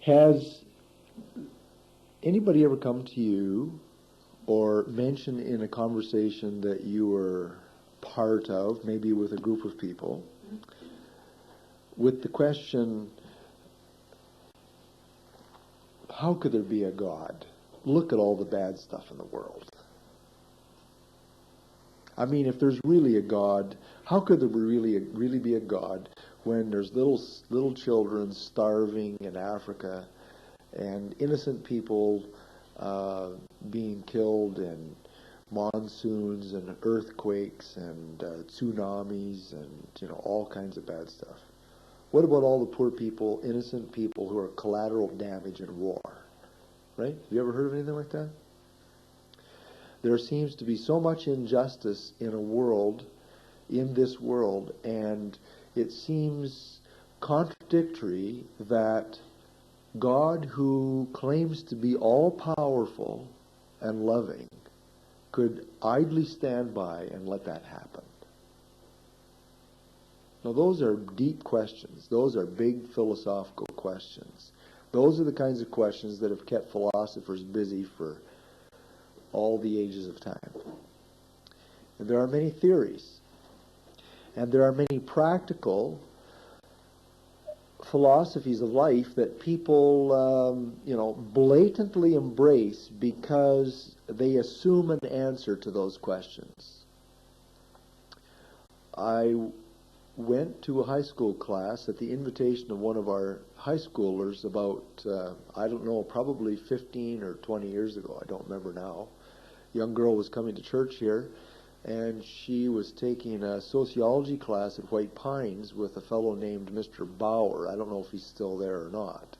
Has anybody ever come to you or mentioned in a conversation that you were part of, maybe with a group of people, with the question, how could there be a God? Look at all the bad stuff in the world. I mean, if there's really a God, how could there really be a God when there's little children starving in Africa and innocent people being killed and monsoons and earthquakes and tsunamis and all kinds of bad stuff? What about all the poor people, innocent people who are collateral damage in war? Right? Have you ever heard of anything like that? There seems to be so much injustice in this world, and it seems contradictory that God, who claims to be all-powerful and loving, could idly stand by and let that happen. Now, those are deep questions. Those are big philosophical questions. Those are the kinds of questions that have kept philosophers busy for all the ages of time. And there are many theories. And there are many practical philosophies of life that people, blatantly embrace because they assume an answer to those questions. I went to a high school class at the invitation of one of our high schoolers about, probably 15 or 20 years ago. I don't remember now. A young girl was coming to church here, and she was taking a sociology class at White Pines with a fellow named Mr. Bauer. I don't know if he's still there or not.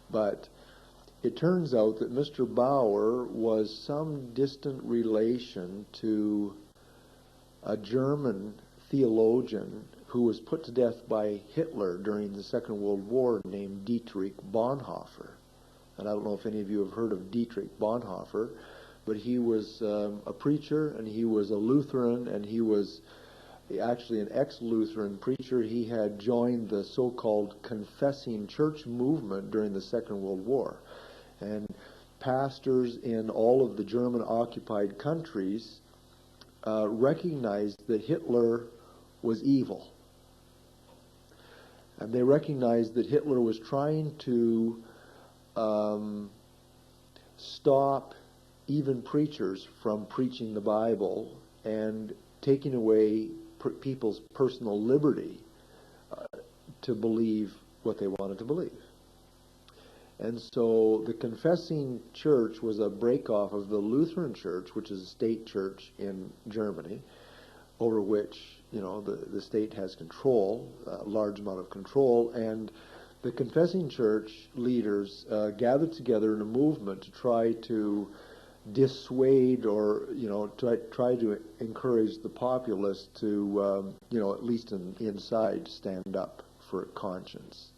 But it turns out that Mr. Bauer was some distant relation to a German theologian who was put to death by Hitler during the Second World War named Dietrich Bonhoeffer. And I don't know if any of you have heard of Dietrich Bonhoeffer, but he was a preacher, and he was a Lutheran, and he was actually an ex-Lutheran preacher. He had joined the so-called confessing church movement during the Second World War. And pastors in all of the German-occupied countries recognized that Hitler was evil. And they recognized that Hitler was trying to stop even preachers from preaching the Bible and taking away people's personal liberty to believe what they wanted to believe. And so the confessing church was a break-off of the Lutheran Church, which is a state church in Germany, over which the state has control, a large amount of control, and the confessing church leaders gathered together in a movement to try to dissuade or try to encourage the populace to at least inside stand up for conscience.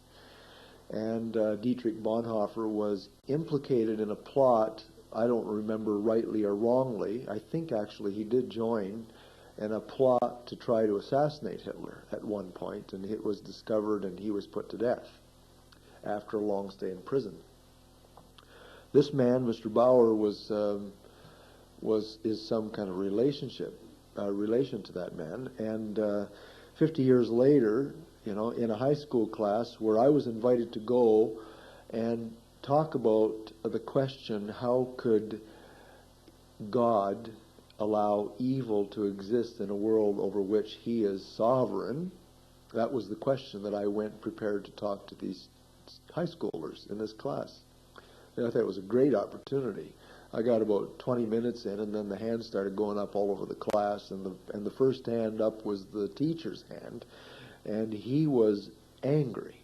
And Dietrich Bonhoeffer was implicated in a plot. I don't remember rightly or wrongly. I think actually he did join in a plot to try to assassinate Hitler at one point, and it was discovered and he was put to death after a long stay in prison. This man, Mr. Bauer, is some kind of relation to that man. And 50 years later, in a high school class where I was invited to go and talk about the question, how could God allow evil to exist in a world over which he is sovereign? That was the question that I went prepared to talk to these high schoolers in this class. And I thought it was a great opportunity. I got about 20 minutes in, and then the hands started going up all over the class, and the first hand up was the teacher's hand, and he was angry,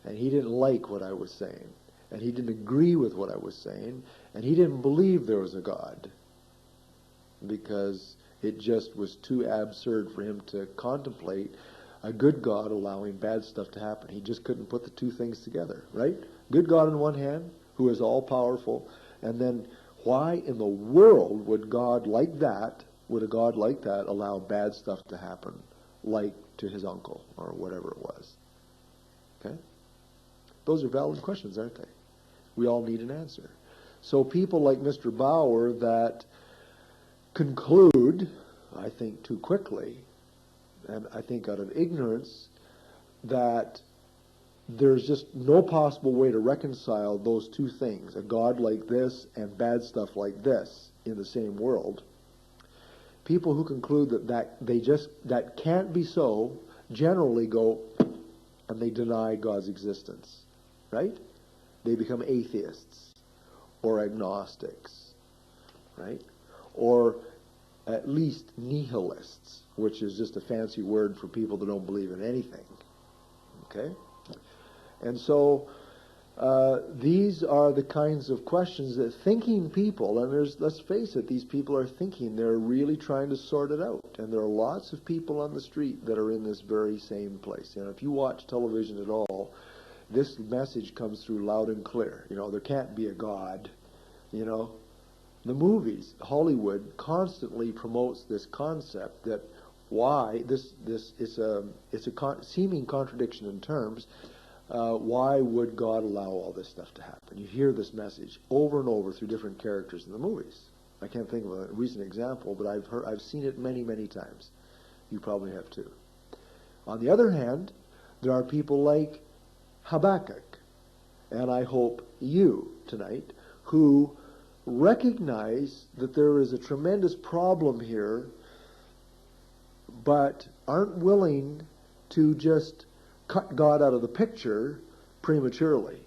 and he didn't like what I was saying, and he didn't agree with what I was saying, and he didn't believe there was a God, because it just was too absurd for him to contemplate a good God allowing bad stuff to happen. He just couldn't put the two things together, right? Good God on one hand, who is all-powerful, and then why in the world would a God like that allow bad stuff to happen, like to his uncle or whatever it was? Okay? Those are valid questions, aren't they? We all need an answer. So people like Mr. Bauer that conclude, I think too quickly, and I think out of ignorance, that there's just no possible way to reconcile those two things, a God like this and bad stuff like this in the same world. People who conclude that can't be so generally go and they deny God's existence, right? They become atheists or agnostics, right? Or at least nihilists, which is just a fancy word for people that don't believe in anything, okay? And so these are the kinds of questions that thinking people, and let's face it, these people are thinking, they're really trying to sort it out. And there are lots of people on the street that are in this very same place. You know, if you watch television at all, this message comes through loud and clear. You know, there can't be a God. You know, the movies, Hollywood constantly promotes this concept that why this it's a seeming contradiction in terms. Why would God allow all this stuff to happen? You hear this message over and over through different characters in the movies. I can't think of a recent example, but I've seen it many, many times. You probably have too. On the other hand, there are people like Habakkuk, and I hope you tonight, who recognize that there is a tremendous problem here, but aren't willing to just cut God out of the picture prematurely,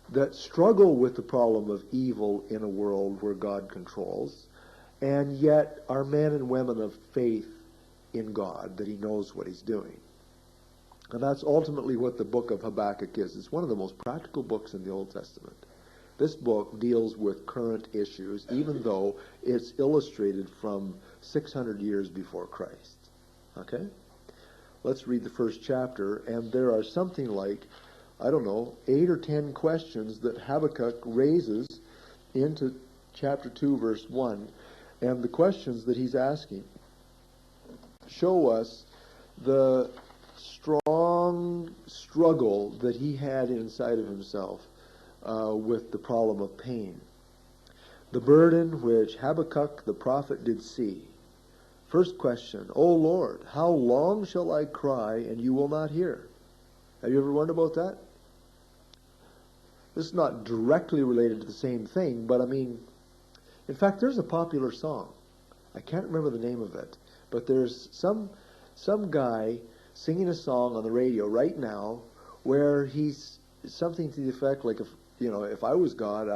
that struggle with the problem of evil in a world where God controls, and yet are men and women of faith in God, that he knows what he's doing. And that's ultimately what the book of Habakkuk is. It's one of the most practical books in the Old Testament. This book deals with current issues, even though it's illustrated from 600 years before Christ. Okay? Let's read the first chapter, and there are something like, 8 or 10 questions that Habakkuk raises into chapter 2, verse 1. And the questions that he's asking show us the strong struggle that he had inside of himself with the problem of pain. The burden which Habakkuk the prophet did see. First question, O Lord, how long shall I cry and you will not hear? Have you ever wondered about that? This is not directly related to the same thing, but I mean, in fact, there's a popular song. I can't remember the name of it, but there's some guy singing a song on the radio right now where he's something to the effect like, if I was God,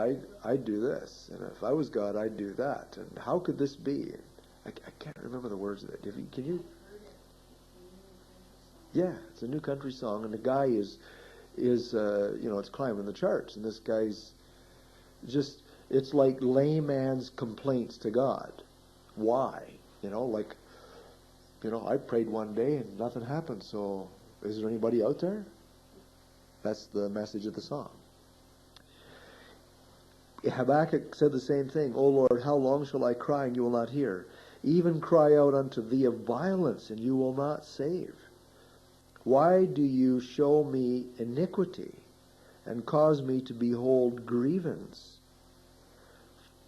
I'd do this, and if I was God, I'd do that, and how could this be? I can't remember the words of it. Can you? Yeah, it's a new country song, and the guy is it's climbing the charts, and this guy's just, it's like layman's complaints to God. Why? I prayed one day and nothing happened, so is there anybody out there? That's the message of the song. Habakkuk said the same thing. O Lord, how long shall I cry and you will not hear? Even cry out unto thee of violence, and you will not save. Why do you show me iniquity, and cause me to behold grievance?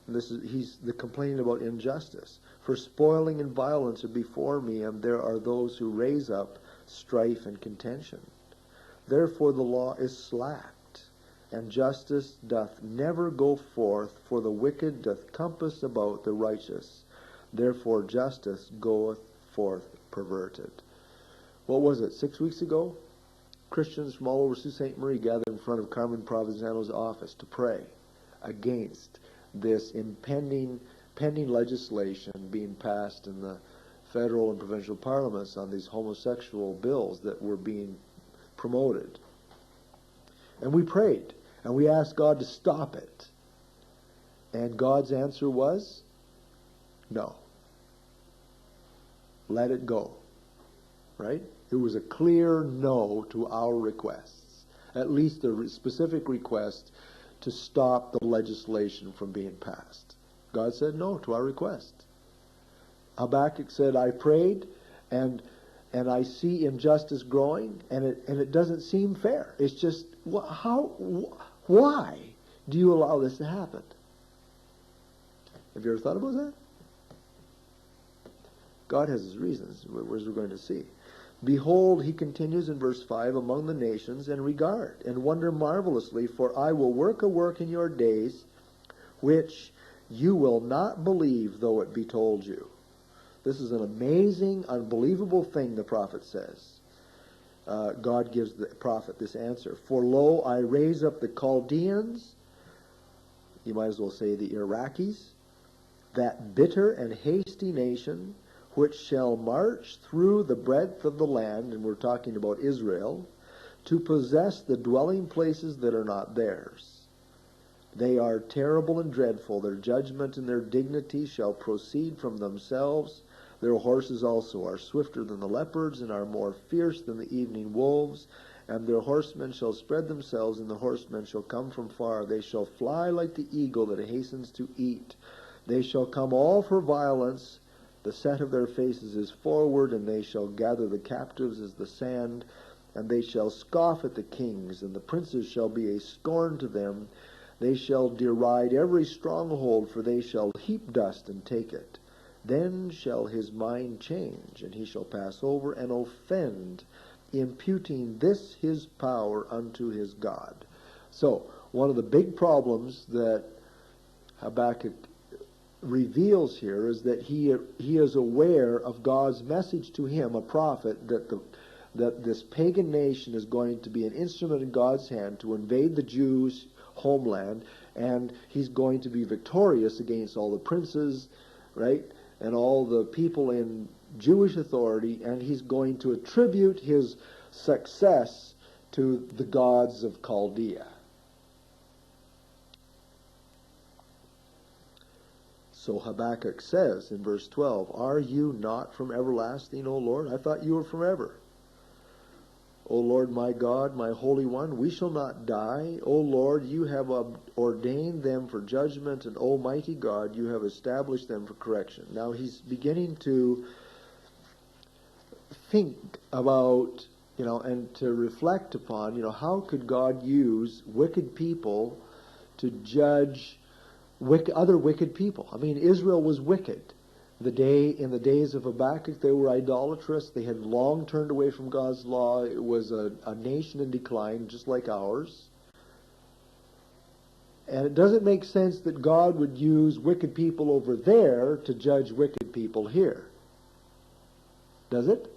He's complaining about injustice. For spoiling and violence are before me, and there are those who raise up strife and contention. Therefore the law is slacked, and justice doth never go forth, for the wicked doth compass about the righteous. Therefore justice goeth forth perverted. What was it, 6 weeks ago? Christians from all over Sault Ste. Marie gathered in front of Carmen Provenzano's office to pray against this pending legislation being passed in the federal and provincial parliaments on these homosexual bills that were being promoted. And we prayed, and we asked God to stop it. And God's answer was, no. Let it go. Right? It was a clear no to our requests. At least a specific request to stop the legislation from being passed. God said no to our request. Habakkuk said, I prayed, and and I see injustice growing, and it doesn't seem fair. It's just, why do you allow this to happen? Have you ever thought about that? God has his reasons, as we're going to see. Behold, he continues in verse 5, among the nations, and regard, and wonder marvelously, for I will work a work in your days, which you will not believe, though it be told you. This is an amazing, unbelievable thing the prophet says. God gives the prophet this answer. For lo, I raise up the Chaldeans, you might as well say the Iraqis, that bitter and hasty nation, which shall march through the breadth of the land, and we're talking about Israel, to possess the dwelling places that are not theirs. They are terrible and dreadful. Their judgment and their dignity shall proceed from themselves. Their horses also are swifter than the leopards, and are more fierce than the evening wolves. And their horsemen shall spread themselves, and the horsemen shall come from far. They shall fly like the eagle that hastens to eat. They shall come all for violence. The set of their faces is forward, and they shall gather the captives as the sand. And they shall scoff at the kings, and the princes shall be a scorn to them. They shall deride every stronghold, for they shall heap dust and take it. Then shall his mind change, and he shall pass over and offend, imputing this his power unto his God. So, one of the big problems that Habakkuk reveals here is that he is aware of God's message to him, a prophet, that this pagan nation is going to be an instrument in God's hand to invade the Jews' homeland, and he's going to be victorious against all the princes, right, and all the people in Jewish authority, and he's going to attribute his success to the gods of Chaldea. So Habakkuk says in verse 12, Are you not from everlasting, O Lord? I thought you were from ever. O Lord my God, my Holy One, we shall not die. O Lord, you have ordained them for judgment, and O mighty God, you have established them for correction. Now he's beginning to think about, and to reflect upon, how could God use wicked people to judge other wicked people? I mean, Israel was wicked. In the days of Habakkuk, they were idolatrous. They had long turned away from God's law. It was a nation in decline, just like ours. And it doesn't make sense that God would use wicked people over there to judge wicked people here. Does it?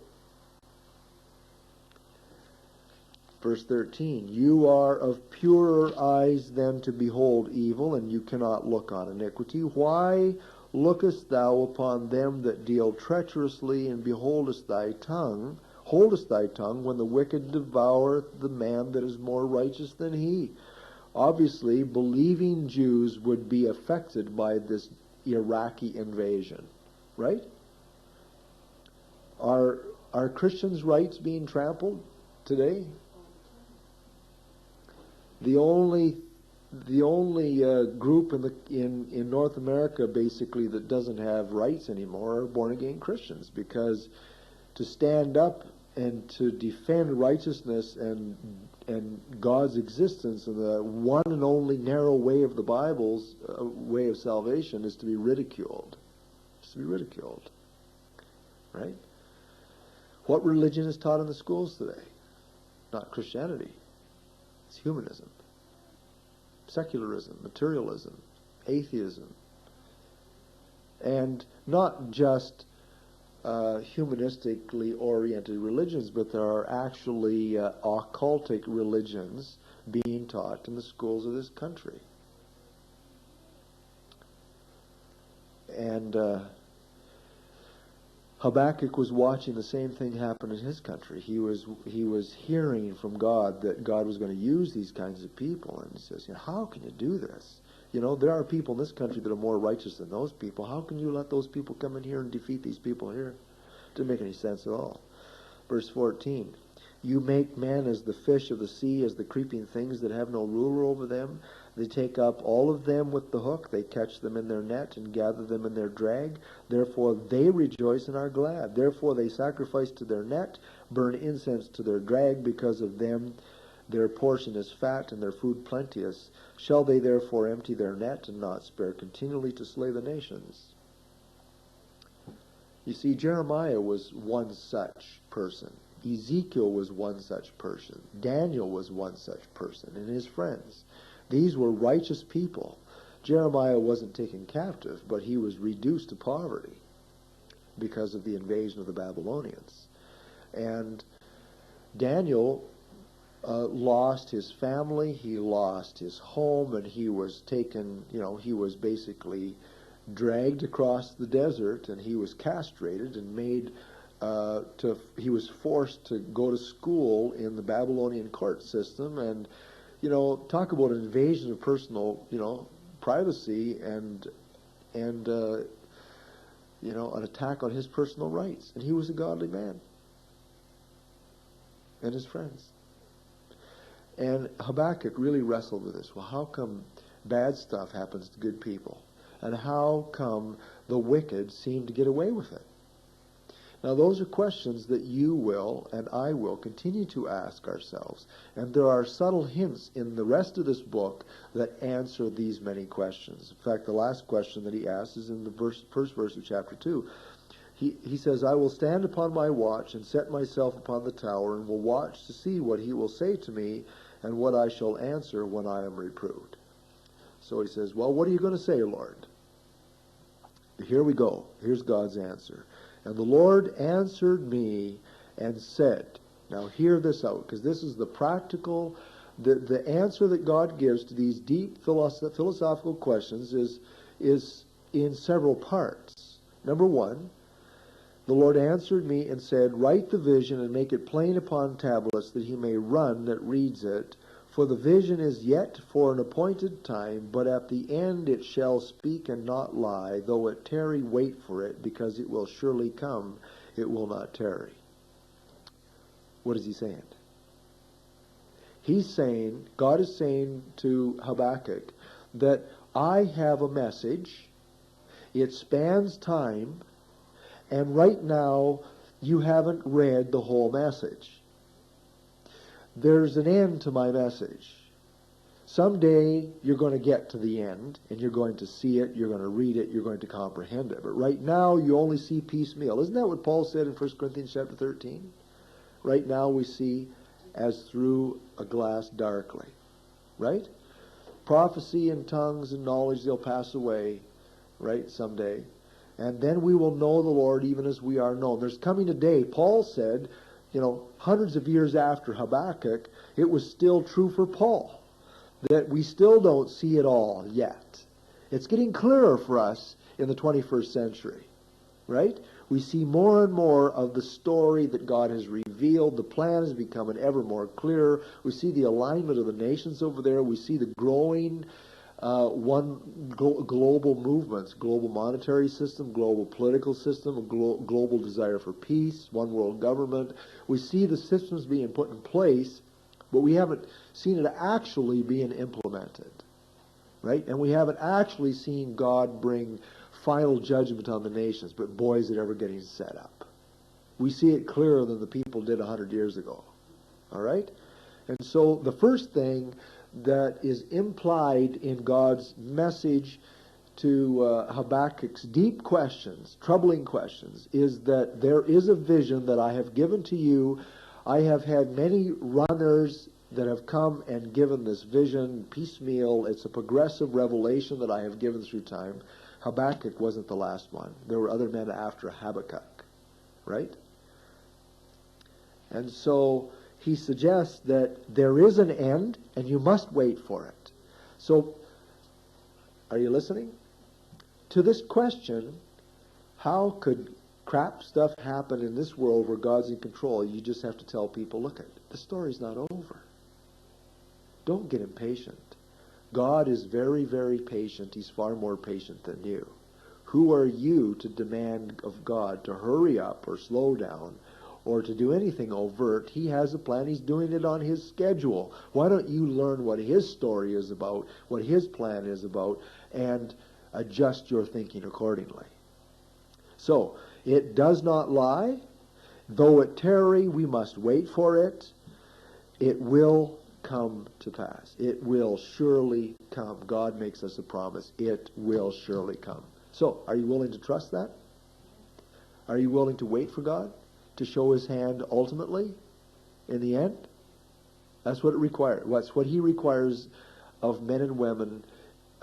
Verse 13, You are of purer eyes than to behold evil, and you cannot look on iniquity. Why lookest thou upon them that deal treacherously, and holdest thy tongue when the wicked devoureth the man that is more righteous than he? Obviously, believing Jews would be affected by this Iraqi invasion, right? Are Christians' rights being trampled today? The only group in North America basically that doesn't have rights anymore are born again Christians, because to stand up and to defend righteousness and God's existence and the one and only narrow way of the Bible's way of salvation is to be ridiculed. It's to be ridiculed, right? What religion is taught in the schools today? Not Christianity. It's humanism, secularism, materialism, atheism. And not just humanistically oriented religions, but there are actually occultic religions being taught in the schools of this country. And Habakkuk was watching the same thing happen in his country. He was hearing from God that God was going to use these kinds of people, and he says, how can you do this? There are people in this country that are more righteous than those people. How can you let those people come in here and defeat these people here? It didn't make any sense at all. Verse 14, You make men as the fish of the sea, as the creeping things that have no ruler over them. They take up all of them with the hook. They catch them in their net and gather them in their drag. Therefore they rejoice and are glad. Therefore they sacrifice to their net, burn incense to their drag. Because of them their portion is fat and their food plenteous. Shall they therefore empty their net and not spare continually to slay the nations? You see, Jeremiah was one such person. Ezekiel was one such person. Daniel was one such person, and his friends. These were righteous people. Jeremiah wasn't taken captive, but he was reduced to poverty because of the invasion of the Babylonians. And Daniel lost his family, he lost his home, and he was taken, he was basically dragged across the desert, and he was castrated and made he was forced to go to school in the Babylonian court system. And talk about an invasion of personal privacy and an attack on his personal rights. And he was a godly man, and his friends. And Habakkuk really wrestled with this. Well, how come bad stuff happens to good people? And how come the wicked seem to get away with it? Now, those are questions that you will and I will continue to ask ourselves. And there are subtle hints in the rest of this book that answer these many questions. In fact, the last question that he asks is in the first verse of chapter 2. He says, I will stand upon my watch and set myself upon the tower and will watch to see what he will say to me and what I shall answer when I am reproved. So he says, well, what are you going to say, Lord? Here we go. Here's God's answer. And the Lord answered me and said, now hear this out, because this is the practical, the answer that God gives to these deep philosophical questions is in several parts. Number one, the Lord answered me and said, write the vision and make it plain upon tablets that he may run that reads it. For the vision is yet for an appointed time, but at the end it shall speak and not lie. Though it tarry, wait for it, because it will surely come. It will not tarry. What is he saying? He's saying, God is saying to Habakkuk, that I have a message. It spans time. And right now, you haven't read the whole message. There's an end to my message. Someday, you're going to get to the end, and you're going to see it, you're going to read it, you're going to comprehend it. But right now, you only see piecemeal. Isn't that what Paul said in 1 Corinthians chapter 13? Right now, we see as through a glass darkly. Right? Prophecy and tongues and knowledge, they'll pass away, right, someday. And then we will know the Lord even as we are known. There's coming a day, Paul said, hundreds of years after Habakkuk, it was still true for Paul, that we still don't see it all yet. It's getting clearer for us in the 21st century, right? We see more and more of the story that God has revealed. The plan is becoming ever more clear. We see the alignment of the nations over there. We see the growing global movements, global monetary system, global political system, a global desire for peace, one world government. We see the systems being put in place, but we haven't seen it actually being implemented, right? And we haven't actually seen God bring final judgment on the nations, but boy, is it ever getting set up. We see it clearer than the people did 100 years ago, all right? And so the first thing that is implied in God's message to Habakkuk's deep questions, troubling questions, is that there is a vision that I have given to you. I have had many runners that have come and given this vision piecemeal. It's a progressive revelation that I have given through time. Habakkuk wasn't the last one. There were other men after Habakkuk, right? And so he suggests that there is an end, and you must wait for it. So, are you listening? To this question, how could crap stuff happen in this world where God's in control? You just have to tell people, look, the story's not over. Don't get impatient. God is very, very patient. He's far more patient than you. Who are you to demand of God to hurry up or slow down or to do anything overt. He has a plan. He's doing it on his schedule. Why don't you learn what his story is about, what his plan is about, and adjust your thinking accordingly? So, it does not lie. Though it tarry, we must wait for it. It will come to pass. It will surely come. God makes us a promise. It will surely come. So, are you willing to trust that? Are you willing to wait for God to show his hand ultimately in the end? That's what it requires. That's what he requires of men and women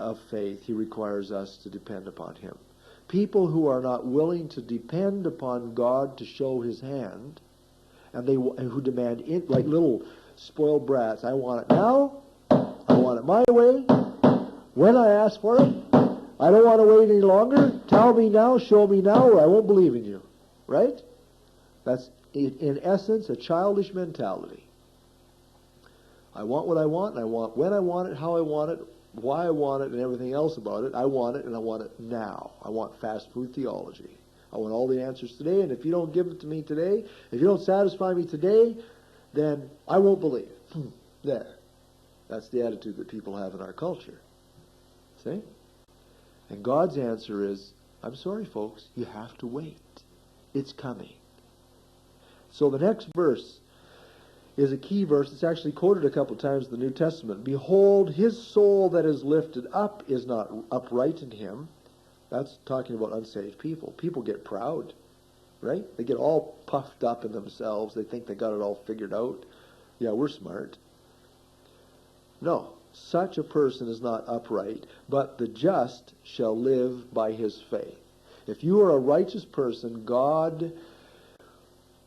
of faith. He requires us to depend upon him. People who are not willing to depend upon God to show his hand, and who demand it like little spoiled brats. I want it now. I want it my way. When I ask for it, I don't want to wait any longer. Tell me now, show me now, or I won't believe in you. Right? That's, in essence, a childish mentality. I want what I want, and I want when I want it, how I want it, why I want it, and everything else about it. I want it, and I want it now. I want fast food theology. I want all the answers today, and if you don't give it to me today, if you don't satisfy me today, then I won't believe. There. That's the attitude that people have in our culture. See? And God's answer is, I'm sorry, folks, you have to wait. It's coming. So the next verse is a key verse. It's actually quoted a couple times in the New Testament. Behold, his soul that is lifted up is not upright in him. That's talking about unsaved people. People get proud, right? They get all puffed up in themselves. They think they got it all figured out. Yeah, we're smart. No, such a person is not upright, but the just shall live by his faith. If you are a righteous person, God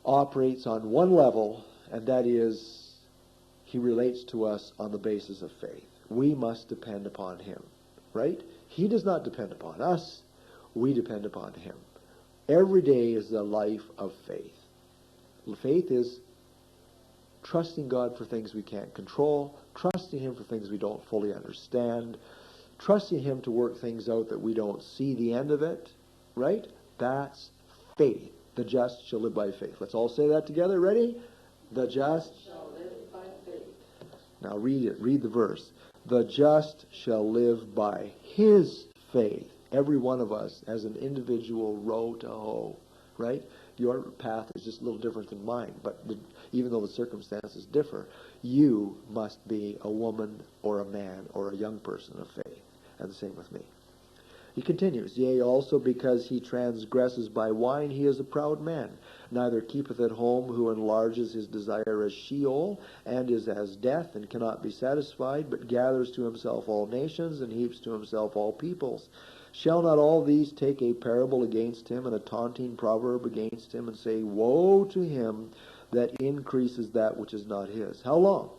operates on one level, and that is, he relates to us on the basis of faith. We must depend upon him, right? He does not depend upon us. We depend upon him. Every day is the life of faith. Faith is trusting God for things we can't control, trusting him for things we don't fully understand, trusting him to work things out that we don't see the end of it, right? That's faith. The just shall live by faith. Let's all say that together. Ready? The just shall live by faith. Now read it. Read the verse. The just shall live by his faith. Every one of us as an individual row to hoe, right? Your path is just a little different than mine, but even though the circumstances differ, you must be a woman or a man or a young person of faith. And the same with me. He continues, yea, also because he transgresses by wine, he is a proud man. Neither keepeth at home, who enlarges his desire as Sheol, and is as death, and cannot be satisfied, but gathers to himself all nations, and heaps to himself all peoples. Shall not all these take a parable against him, and a taunting proverb against him, and say, woe to him that increases that which is not his? How long?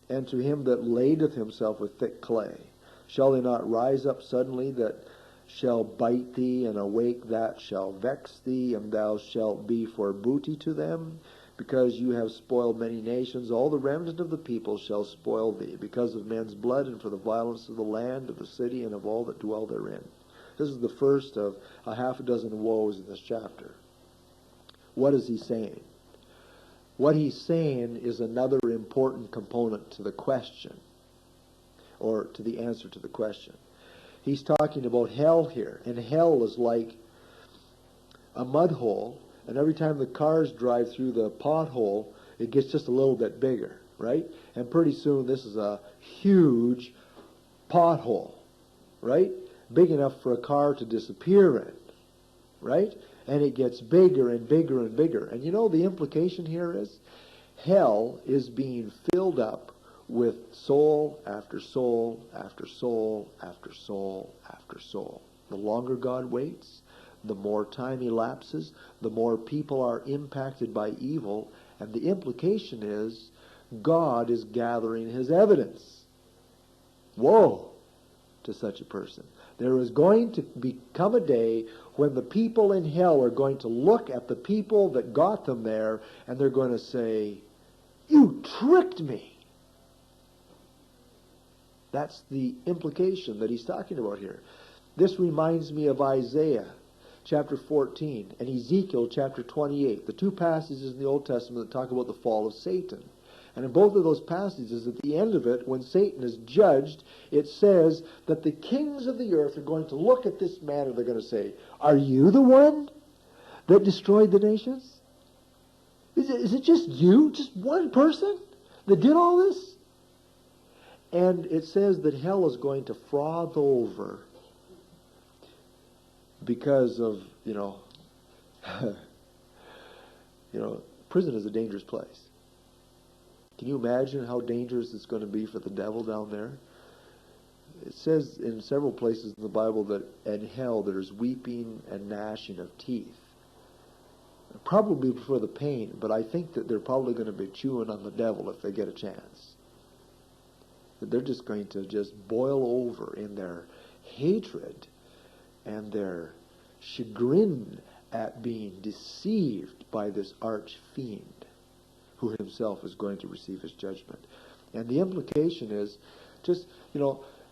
And to him that ladeth himself with thick clay. Shall they not rise up suddenly that shall bite thee, and awake that shall vex thee, and thou shalt be for booty to them? Because you have spoiled many nations, all the remnant of the people shall spoil thee, because of men's blood, and for the violence of the land, of the city, and of all that dwell therein. This is the first of a half a dozen woes in this chapter. What is he saying? What he's saying is another important component to the question, or to the answer to the question. He's talking about hell here, and hell is like a mud hole, and every time the cars drive through the pothole, it gets just a little bit bigger, right? And pretty soon this is a huge pothole, right? Big enough for a car to disappear in, right? And it gets bigger and bigger and bigger. And you know, the implication here is hell is being filled up with soul after soul after soul after soul after soul. The longer God waits, the more time elapses, the more people are impacted by evil, and the implication is God is gathering his evidence. Woe to such a person. There is going to become a day when the people in hell are going to look at the people that got them there, and they're going to say, you tricked me. That's the implication that he's talking about here. This reminds me of Isaiah chapter 14 and Ezekiel chapter 28, the two passages in the Old Testament that talk about the fall of Satan. And in both of those passages, at the end of it, when Satan is judged, it says that the kings of the earth are going to look at this man and they're going to say, "Are you the one that destroyed the nations? Is it just you, just one person that did all this?" And it says that hell is going to froth over because of, prison is a dangerous place. Can you imagine how dangerous it's going to be for the devil down there? It says in several places in the Bible that in hell there's weeping and gnashing of teeth. Probably for the pain, but I think that they're probably going to be chewing on the devil if they get a chance. That they're just going to just boil over in their hatred and their chagrin at being deceived by this arch fiend who himself is going to receive his judgment. And the implication is just,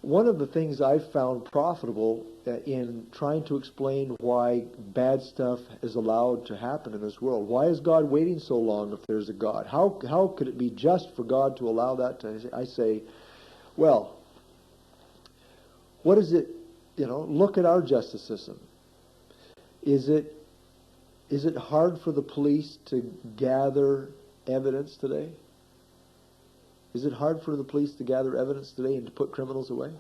one of the things I've found profitable in trying to explain why bad stuff is allowed to happen in this world. Why is God waiting so long if there's a God? How could it be just for God to allow that to... I say, well, what is it, look at our justice system. Is it hard for the police to gather evidence today? Is it hard for the police to gather evidence today and to put criminals away?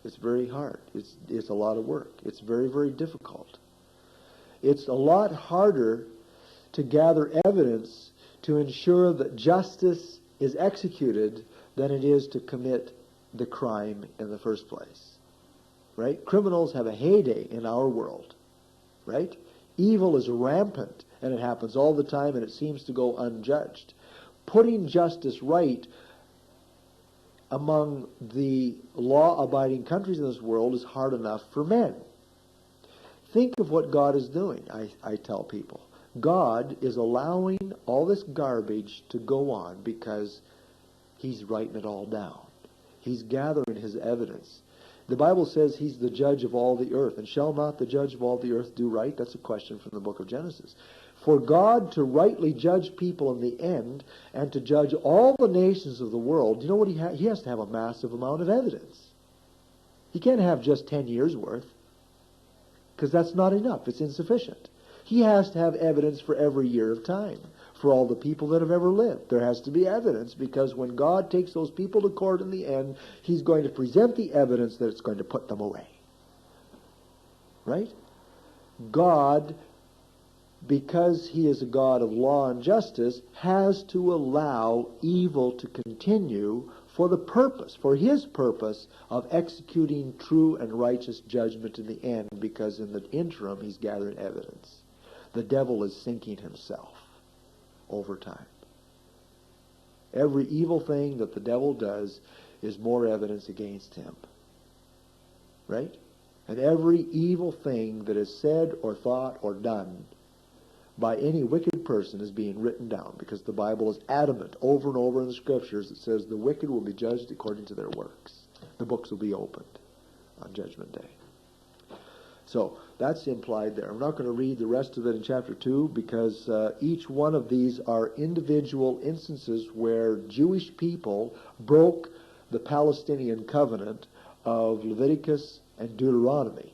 It's very hard. It's a lot of work. It's very, very difficult. It's a lot harder to gather evidence to ensure that justice is executed than it is to commit the crime in the first place. Right? Criminals have a heyday in our world. Right? Evil is rampant, and it happens all the time, and it seems to go unjudged. Putting justice right among the law-abiding countries in this world is hard enough for men. Think of what God is doing, I tell people. God is allowing all this garbage to go on because He's writing it all down. He's gathering His evidence. The Bible says He's the judge of all the earth. And shall not the judge of all the earth do right? That's a question from the book of Genesis. For God to rightly judge people in the end and to judge all the nations of the world, you know what He has to have a massive amount of evidence. He can't have just 10 years worth, because that's not enough. It's insufficient. He has to have evidence for every year of time, for all the people that have ever lived. There has to be evidence, because when God takes those people to court in the end, He's going to present the evidence that it's going to put them away. Right? God, because He is a God of law and justice, has to allow evil to continue for the purpose, for His purpose of executing true and righteous judgment in the end, because in the interim He's gathering evidence. The devil is sinking himself over time. Every evil thing that the devil does is more evidence against him. Right? And every evil thing that is said or thought or done by any wicked person is being written down, because the Bible is adamant over and over in the Scriptures. It says the wicked will be judged according to their works. The books will be opened on Judgment Day. So that's implied there. I'm not going to read the rest of it in chapter 2, because each one of these are individual instances where Jewish people broke the Palestinian covenant of Leviticus and Deuteronomy.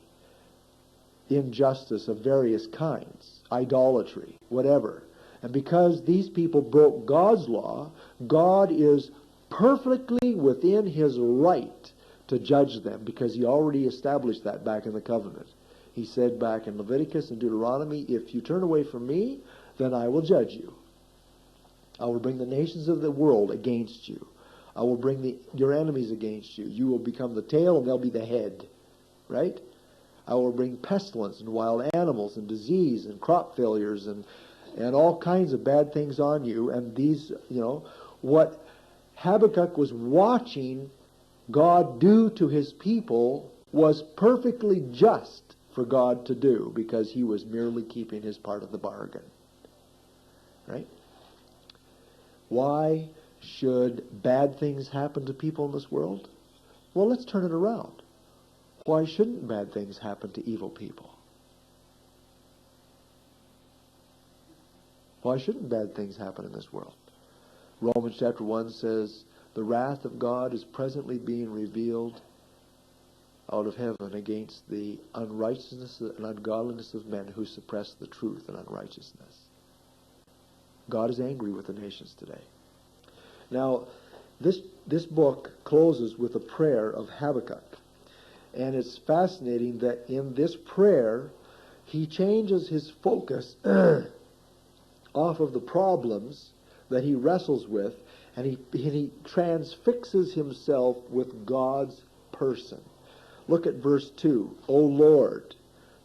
Injustice of various kinds, idolatry, whatever. And because these people broke God's law, God is perfectly within His right to judge them, because He already established that back in the covenant. He said back in Leviticus and Deuteronomy, if you turn away from me, then I will judge you. I will bring the nations of the world against you. I will bring your enemies against you. You will become the tail and they'll be the head. Right? I will bring pestilence and wild animals and disease and crop failures and all kinds of bad things on you. And these, what Habakkuk was watching God do to His people was perfectly just for God to do, because He was merely keeping His part of the bargain. Right? Why should bad things happen to people in this world? Well, let's turn it around. Why shouldn't bad things happen to evil people? Why shouldn't bad things happen in this world? Romans chapter 1 says, the wrath of God is presently being revealed out of heaven against the unrighteousness and ungodliness of men who suppress the truth and unrighteousness. God is angry with the nations today. Now, this book closes with a prayer of Habakkuk. And it's fascinating that in this prayer, he changes his focus off of the problems that he wrestles with, and he transfixes himself with God's person. Look at verse 2. O Lord,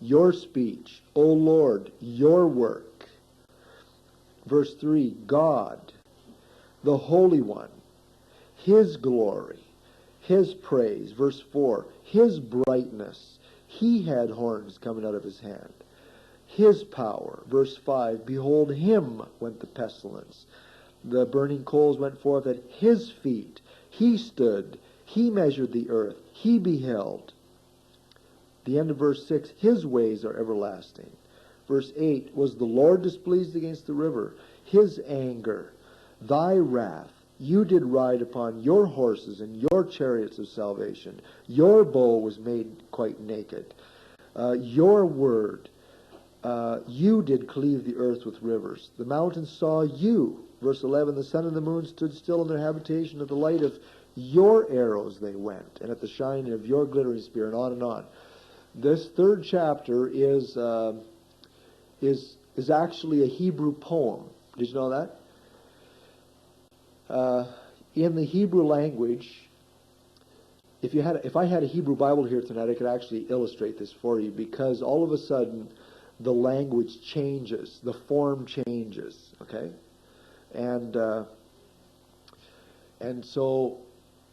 your speech. O Lord, your work. Verse 3. God, the Holy One, his glory, his praise. Verse 4. His brightness. He had horns coming out of his hand. His power. Verse 5. Behold, him went the pestilence. The burning coals went forth at his feet. He stood. He measured the earth. He beheld. The end of verse 6, his ways are everlasting. Verse 8, was the Lord displeased against the river? His anger, thy wrath, you did ride upon your horses and your chariots of salvation. Your bow was made quite naked. Your word, you did cleave the earth with rivers. The mountains saw you. Verse 11, the sun and the moon stood still in their habitation. At the light of your arrows they went, and at the shining of your glittering spear, and on and on. This third chapter is actually a Hebrew poem. Did you know that? In the Hebrew language, if I had a Hebrew Bible here tonight, I could actually illustrate this for you, because all of a sudden the language changes, the form changes. Okay, and so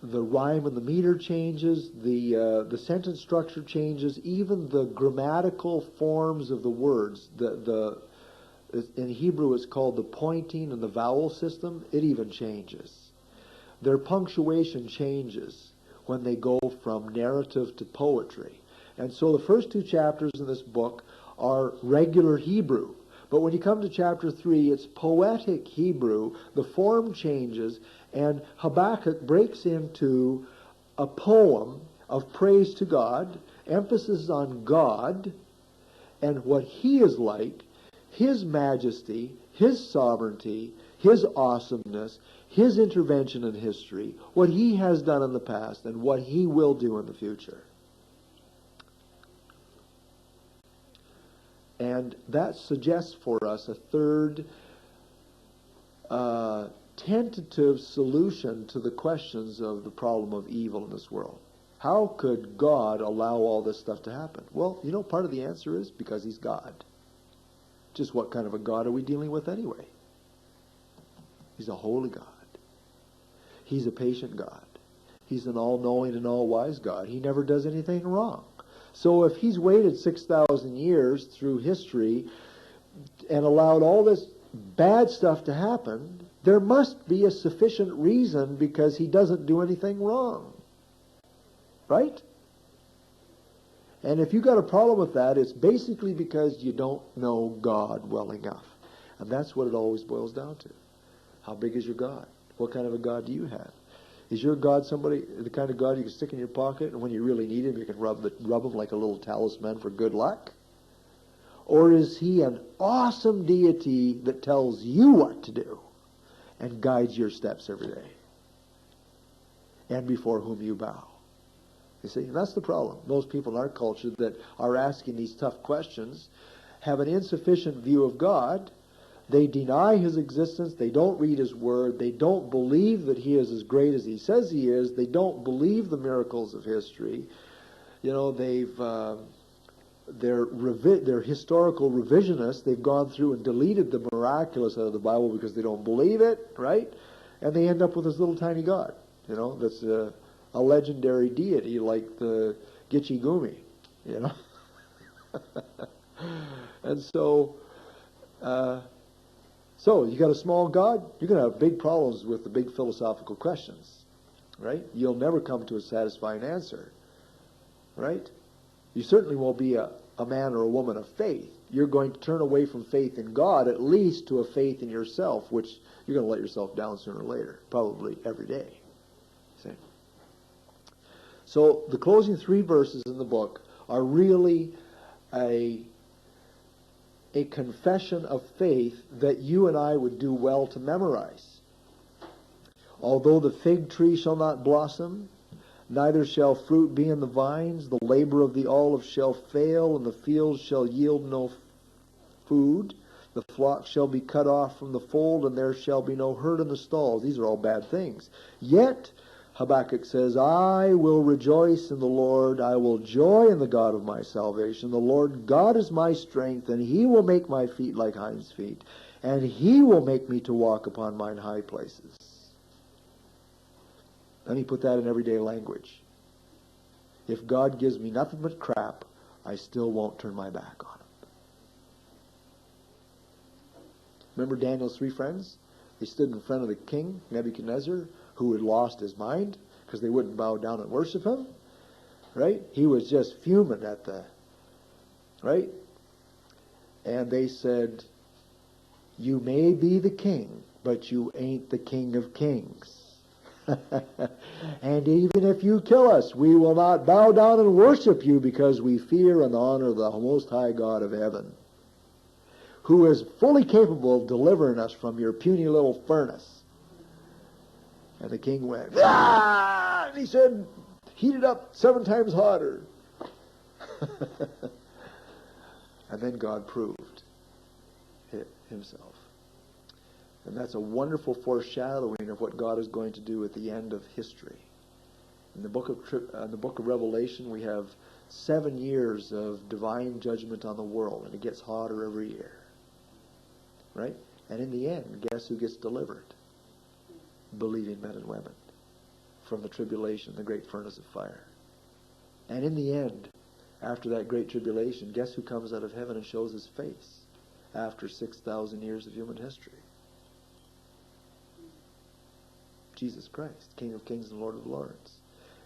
the rhyme and the meter changes, the sentence structure changes, even the grammatical forms of the words. In Hebrew it's called the pointing and the vowel system. It even changes. Their punctuation changes when they go from narrative to poetry. And so the first two chapters in this book are regular Hebrew. But when you come to chapter 3, it's poetic Hebrew. The form changes, and Habakkuk breaks into a poem of praise to God, emphasis on God and what he is like, his majesty, his sovereignty, his awesomeness, his intervention in history, what he has done in the past, and what he will do in the future. And that suggests for us a third tentative solution to the questions of the problem of evil in this world. How could God allow all this stuff to happen? Well, you know, part of the answer is because he's God. Just what kind of a God are we dealing with anyway? He's a holy God. He's a patient God. He's an all-knowing and all-wise God. He never does anything wrong. So if he's waited 6,000 years through history and allowed all this bad stuff to happen, there must be a sufficient reason, because he doesn't do anything wrong. Right? And if you got a problem with that, it's basically because you don't know God well enough. And that's what it always boils down to. How big is your God? What kind of a God do you have? Is your God the kind of God you can stick in your pocket, and when you really need him, you can rub him like a little talisman for good luck? Or is he an awesome deity that tells you what to do and guides your steps every day, and before whom you bow? You see, and that's the problem. Most people in our culture that are asking these tough questions have an insufficient view of God. They deny his existence. They don't read his word. They don't believe that he is as great as he says he is. They don't believe the miracles of history. You know, they're historical revisionists. They've gone through and deleted the miraculous out of the Bible because they don't believe it, right? And they end up with this little tiny God, you know, that's a legendary deity like the Gitchi Gumi, you know. And so you got a small God, you're going to have big problems with the big philosophical questions, right? You'll never come to a satisfying answer, right? You certainly won't be a man or a woman of faith. You're going to turn away from faith in God, at least to a faith in yourself, which you're going to let yourself down sooner or later, probably every day. See? So the closing 3 verses in the book are really a confession of faith that you and I would do well to memorize. Although the fig tree shall not blossom, neither shall fruit be in the vines, the labor of the olive shall fail, and the fields shall yield no food. The flock shall be cut off from the fold, and there shall be no herd in the stalls. These are all bad things. Yet, Habakkuk says, I will rejoice in the Lord. I will joy in the God of my salvation. The Lord God is my strength, and he will make my feet like hinds' feet, and he will make me to walk upon mine high places. Let me put that in everyday language. If God gives me nothing but crap, I still won't turn my back on him. Remember Daniel's 3 friends? They stood in front of the king, Nebuchadnezzar, who had lost his mind because they wouldn't bow down and worship him. Right? He was just fuming at the... Right? And they said, you may be the king, but you ain't the King of Kings. And even if you kill us, we will not bow down and worship you, because we fear and honor the Most High God of heaven, who is fully capable of delivering us from your puny little furnace. And the king went, ah! And he said, heat it up 7 times hotter. And then God proved himself. And that's a wonderful foreshadowing of what God is going to do at the end of history. In the book of Revelation, we have 7 years of divine judgment on the world, and it gets hotter every year. Right? And in the end, guess who gets delivered? Believing men and women from the tribulation, the great furnace of fire. And in the end, after that great tribulation, guess who comes out of heaven and shows his face after 6,000 years of human history? Jesus Christ, King of Kings and Lord of Lords.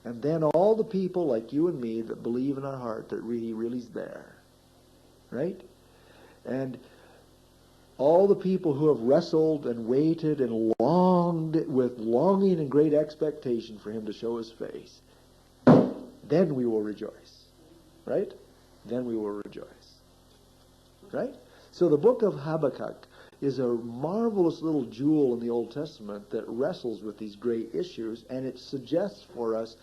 And then all the people like you and me that believe in our heart that he really's there. Right? And all the people who have wrestled and waited and longed with longing and great expectation for him to show his face, then we will rejoice. Right? Then we will rejoice. Right? So the book of Habakkuk is a marvelous little jewel in the Old Testament that wrestles with these great issues, and it suggests for us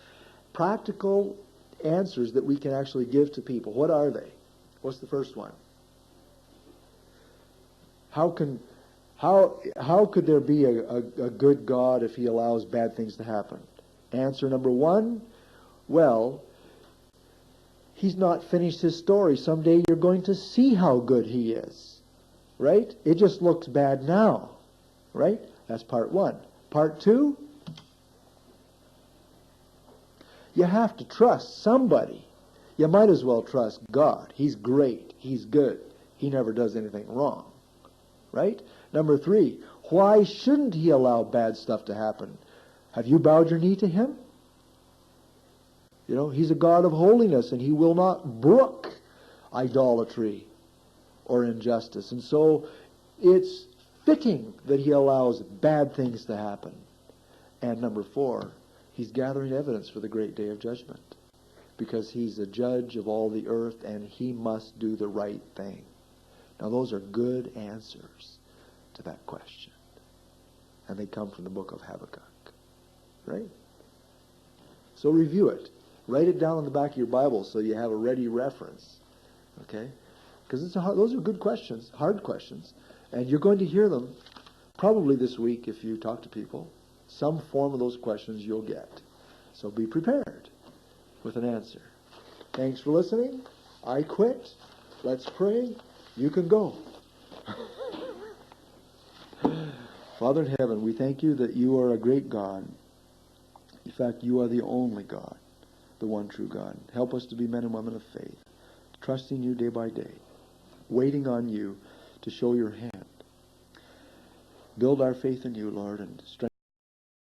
practical answers that we can actually give to people. What are they? What's the first one? How could there be a good God if he allows bad things to happen? Answer number 1, well, he's not finished his story. Someday you're going to see how good he is. Right? It just looks bad now. Right? That's part 1. Part 2, you have to trust somebody. You might as well trust God. He's great. He's good. He never does anything wrong. Right? Number 3, why shouldn't he allow bad stuff to happen? Have you bowed your knee to him? You know, he's a God of holiness, and he will not brook idolatry or injustice. And so it's fitting that he allows bad things to happen. And number 4, he's gathering evidence for the great day of judgment, because he's a judge of all the earth, and he must do the right thing. Now those are good answers to that question. And they come from the book of Habakkuk. Right? So review it. Write it down on the back of your Bible so you have a ready reference. Okay? Because those are good questions, hard questions. And you're going to hear them probably this week if you talk to people. Some form of those questions you'll get. So be prepared with an answer. Thanks for listening. I quit. Let's pray. You can go. Father in heaven, we thank you that you are a great God. In fact, you are the only God, the one true God. Help us to be men and women of faith, trusting you day by day, waiting on you to show your hand. Build our faith in you, Lord, and strengthen